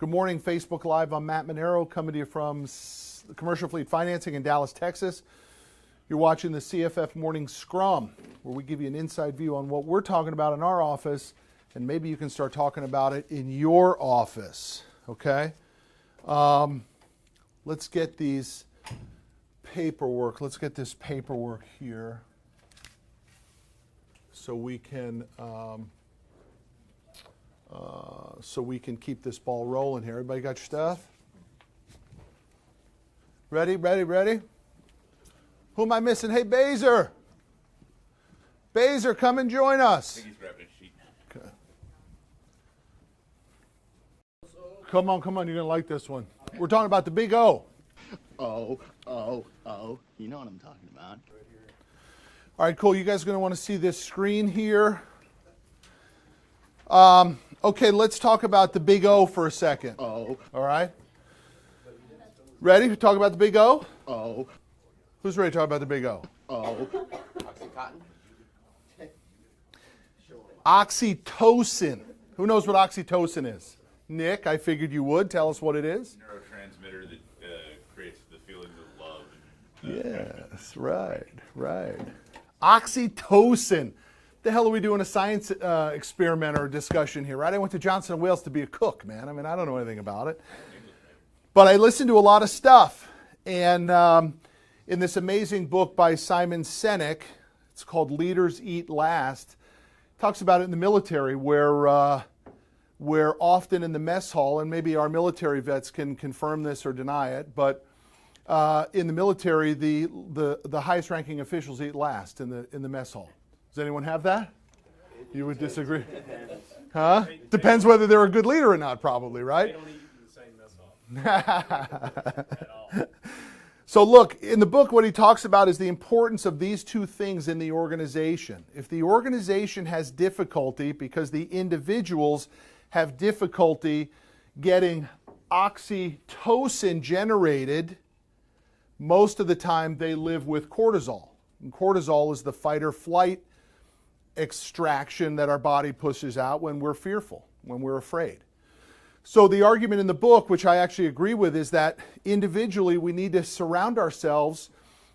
Good morning, Facebook Live. I'm Matt Monero, coming to you from Commercial Fleet Financing in Dallas, Texas. You're watching the CFF Morning Scrum, where we give you an inside view on what we're talking about in our office, and maybe you can start talking about it in your office, okay? Let's get these paperwork. Let's get this paperwork here so we can keep this ball rolling here. Everybody got your stuff? Ready? Who am I missing? Hey, Baser. Baser, come and join us. I think he's grabbing a sheet. Okay. Come on. You're going to like this one. We're talking about the big O. Oh. You know what I'm talking about. All right, cool. You guys are going to want to see this screen here. Okay, let's talk about the big O for a second. Oh. All right? Ready to talk about the big O? Oh. Who's ready to talk about the big O? Oh. Oxytocin. Who knows what oxytocin is? Nick, I figured you would. Tell us what it is. Neurotransmitter that creates the feelings of love. Yes, right. Oxytocin. The hell are we doing a science experiment or discussion here, right? I went to Johnson & Wales to be a cook, man. I mean, I don't know anything about it. But I listened to a lot of stuff. And in this amazing book by Simon Sinek, it's called Leaders Eat Last, talks about it in the military where often in the mess hall, and maybe our military vets can confirm this or deny it, but in the military, the highest ranking officials eat last in the mess hall. Does anyone have that? You would disagree? Huh? Depends whether they're a good leader or not, probably, right? They don't eat in the same mess hall. At all. So look, in the book, what he talks about is the importance of these two things in the organization. If the organization has difficulty because the individuals have difficulty getting oxytocin generated, most of the time they live with cortisol. And cortisol is the fight or flight extraction that our body pushes out when we're fearful, when we're afraid. So the argument in the book, which I actually agree with, is that individually we need to surround ourselves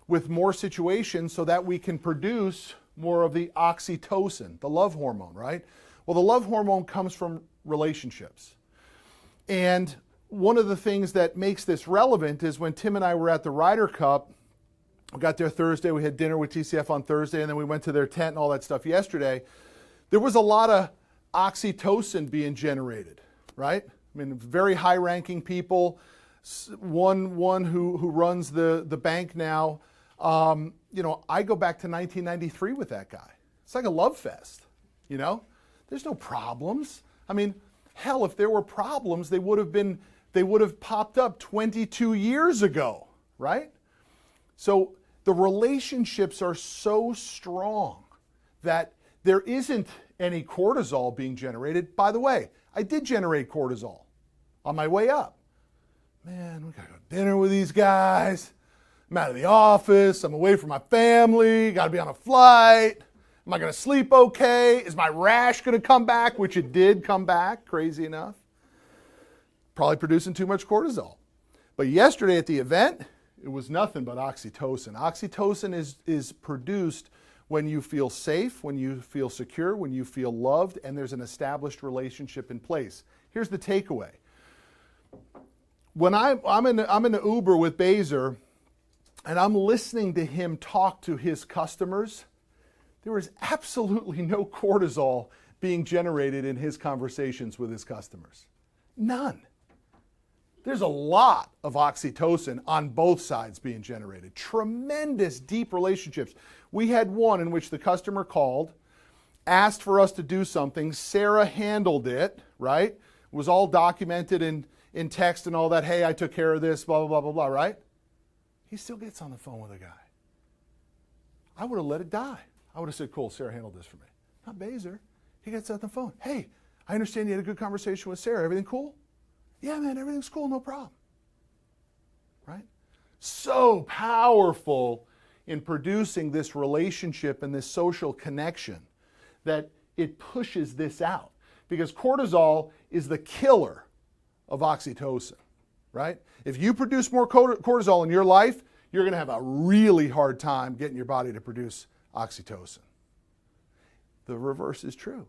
with more situations so that we can produce more of the oxytocin, the love hormone, right? Well, the love hormone comes from relationships. And one of the things that makes this relevant is when Tim and I were at the Ryder Cup, we got there Thursday, we had dinner with TCF on Thursday, and then we went to their tent and all that stuff yesterday. There was a lot of oxytocin being generated, right? I mean, very high-ranking people. One who runs the bank now. I go back to 1993 with that guy. It's like a love fest, you know? There's no problems. I mean, hell, if there were problems, they would have popped up 22 years ago, right? So the relationships are so strong that there isn't any cortisol being generated. By the way, I did generate cortisol on my way up. Man, we gotta go to dinner with these guys. I'm out of the office. I'm away from my family. Gotta be on a flight. Am I gonna sleep okay? Is my rash gonna come back? Which it did come back, crazy enough. Probably producing too much cortisol. But yesterday at the event, it was nothing but oxytocin. Oxytocin is produced when you feel safe, when you feel secure, when you feel loved, and there's an established relationship in place. Here's the takeaway. When I'm in the Uber with Baser, and I'm listening to him talk to his customers, there is absolutely no cortisol being generated in his conversations with his customers. None. There's a lot of oxytocin on both sides being generated. Tremendous deep relationships. We had one in which the customer called, asked for us to do something. Sarah handled it, right? It was all documented in text and all that. Hey, I took care of this, blah, blah, blah, blah, right? He still gets on the phone with a guy. I would have let it die. I would have said, cool, Sarah handled this for me. Not Baser. He gets on the phone. Hey, I understand you had a good conversation with Sarah. Everything cool? Yeah, man, everything's cool, no problem. Right? So powerful in producing this relationship and this social connection that it pushes this out. Because cortisol is the killer of oxytocin, right? If you produce more cortisol in your life, you're going to have a really hard time getting your body to produce oxytocin. The reverse is true.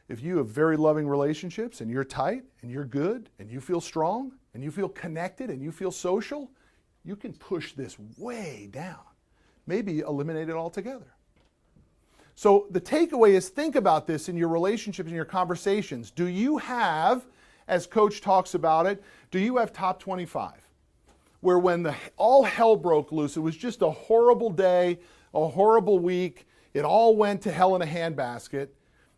If you have very loving relationships and you're tight and you're good and you feel strong and you feel connected and you feel social, you can push this way down. Maybe eliminate it altogether. So the takeaway is think about this in your relationships and your conversations. Do you have, as Coach talks about it, do you have top 25? Where when all hell broke loose, it was just a horrible day, a horrible week, it all went to hell in a handbasket.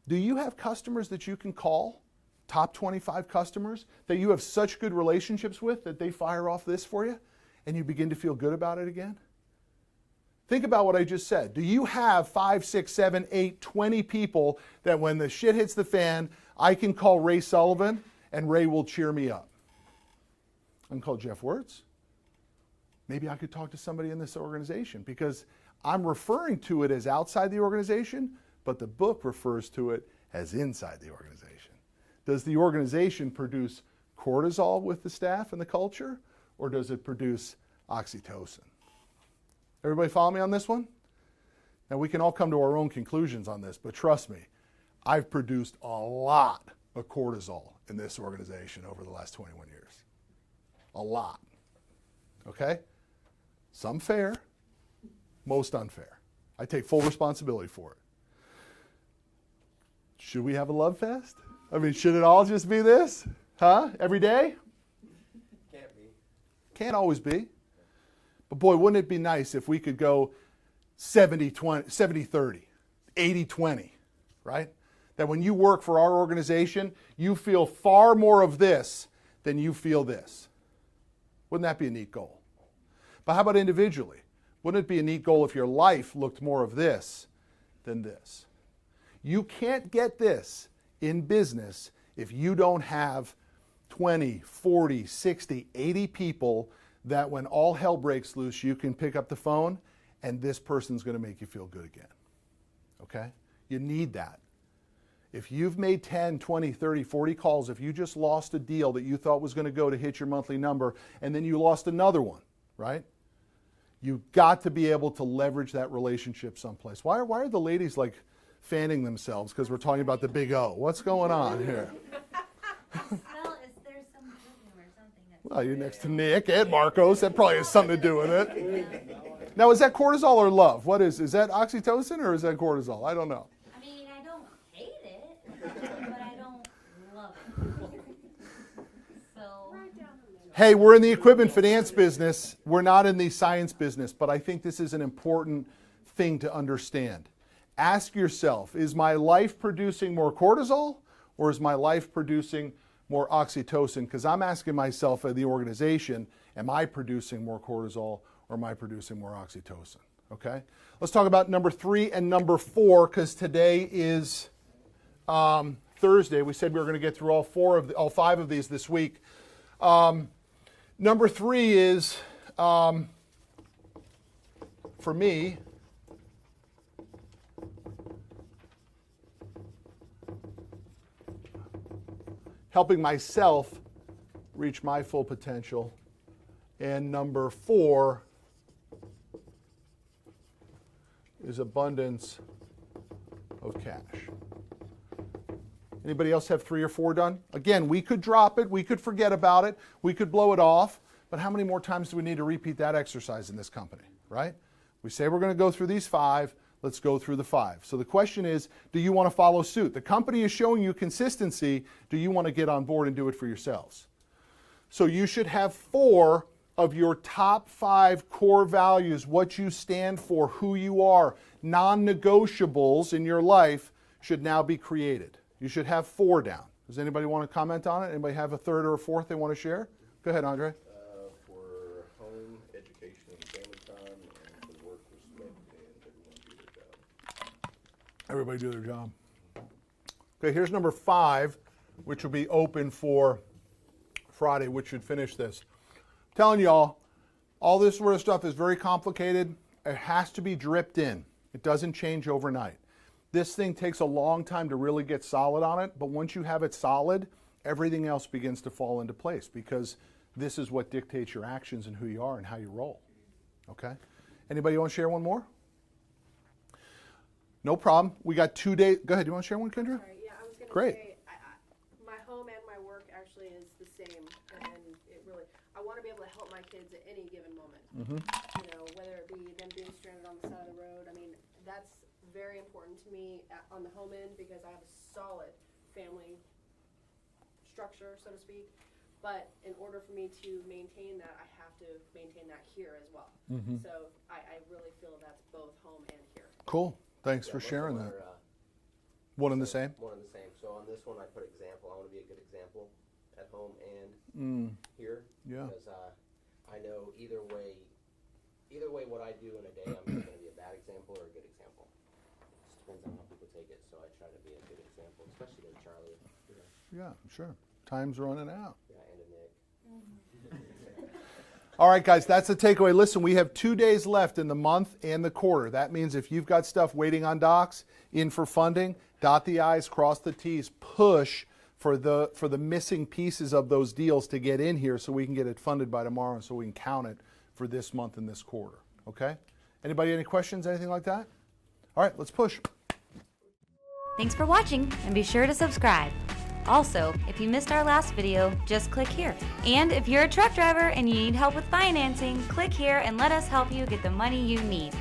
Do you have customers that you can call, top 25 customers, that you have such good relationships with that they fire off this for you and you begin to feel good about it again? Think about what I just said. Do you have 5, 6, 7, 8, 20 people that when the shit hits the fan, I can call Ray Sullivan and Ray will cheer me up? I can call Jeff Wirtz. Maybe I could talk to somebody in this organization because I'm referring to it as outside the organization, but the book refers to it as inside the organization. Does the organization produce cortisol with the staff and the culture, or does it produce oxytocin? Everybody follow me on this one? Now we can all come to our own conclusions on this, but trust me, I've produced a lot of cortisol in this organization over the last 21 years. A lot. Okay? Some fair, most unfair. I take full responsibility for it. Should we have a love fest? I mean, should it all just be this? Huh? Every day? Can't be. Can't always be. But boy, wouldn't it be nice if we could go 70-20, 70-30, 80-20, right? That when you work for our organization, you feel far more of this than you feel this. Wouldn't that be a neat goal? But how about individually? Wouldn't it be a neat goal if your life looked more of this than this? You can't get this in business if you don't have 20, 40, 60, 80 people that when all hell breaks loose, you can pick up the phone and this person's going to make you feel good again. Okay? You need that. If you've made 10, 20, 30, 40 calls, if you just lost a deal that you thought was going to go to hit your monthly number and then you lost another one, right? You've got to be able to leverage that relationship someplace. Why are the ladies like fanning themselves because we're talking about the big O? What's going on here? Well, is there some rhythm or something that's... Well, you're next to Nick and Marcos. That probably has something to do with it. Now, is that cortisol or love? What is that oxytocin or is that cortisol? I don't know. I mean, I don't hate it, but I don't love it. So... Hey, we're in the equipment finance business. We're not in the science business, but I think this is an important thing to understand. Ask yourself, is my life producing more cortisol or is my life producing more oxytocin? Because I'm asking myself at the organization, am I producing more cortisol or am I producing more oxytocin? Okay? Let's talk about number 3 and number 4 because today is Thursday. We said we were going to get through all 5 of these this week. Number 3 is, for me, helping myself reach my full potential. And number 4 is abundance of cash. Anybody else have 3 or 4 done? Again, we could drop it, we could forget about it, we could blow it off, but how many more times do we need to repeat that exercise in this company, right? We say we're going to go through these 5, let's go through the 5. So the question is, do you want to follow suit? The company is showing you consistency, do you want to get on board and do it for yourselves? So you should have 4 of your top 5 core values, what you stand for, who you are, non-negotiables in your life should now be created. You should have 4 down. Does anybody want to comment on it? Anybody have a 3rd or a 4th they want to share? Go ahead, Andre. For home, education, and family time, and for work, respect, and everyone do their job. Everybody do their job. Okay, here's number 5, which will be open for Friday, which should finish this. I'm telling y'all, all this sort of stuff is very complicated. It has to be dripped in. It doesn't change overnight. This thing takes a long time to really get solid on it, but once you have it solid everything else begins to fall into place, because this is what dictates your actions and who you are and how you roll. Okay? Anybody want to share one more? No problem. We got 2 days. Go ahead. You want to share one, Kendra? Sorry, yeah, I was going to Great. say, my home and my work actually is the same, and it really, I want to be able to help my kids at any given moment. You know, whether it be them being stranded on the side of the road. I mean, that's very important to me on the home end, because I have a solid family structure, so to speak. But in order for me to maintain that, I have to maintain that here as well. So I really feel that's both home and here. Cool. Thanks for most of sharing them that. are, One and the same? One and the same. So on this one, I put example. I want to be a good example at home and here. Yeah. Because I know either way, what I do in a day, I'm either going to be a bad example or a good example. Just depends on how people take it. So I try to be a good example, especially to Charlie. You know, Yeah, sure. Time's running out. yeah, and to Nick. All right, guys, that's the takeaway. Listen, we have 2 days left in the month and the quarter. That means if you've got stuff waiting on docs, in for funding, dot the I's, cross the T's, push for the missing pieces of those deals to get in here so we can get it funded by tomorrow and so we can count it for this month and this quarter. Okay? Anybody any questions, anything like that? All right, let's push. Thanks for watching, and be sure to subscribe. Also, if you missed our last video, just click here. And if you're a truck driver and you need help with financing, click here and let us help you get the money you need.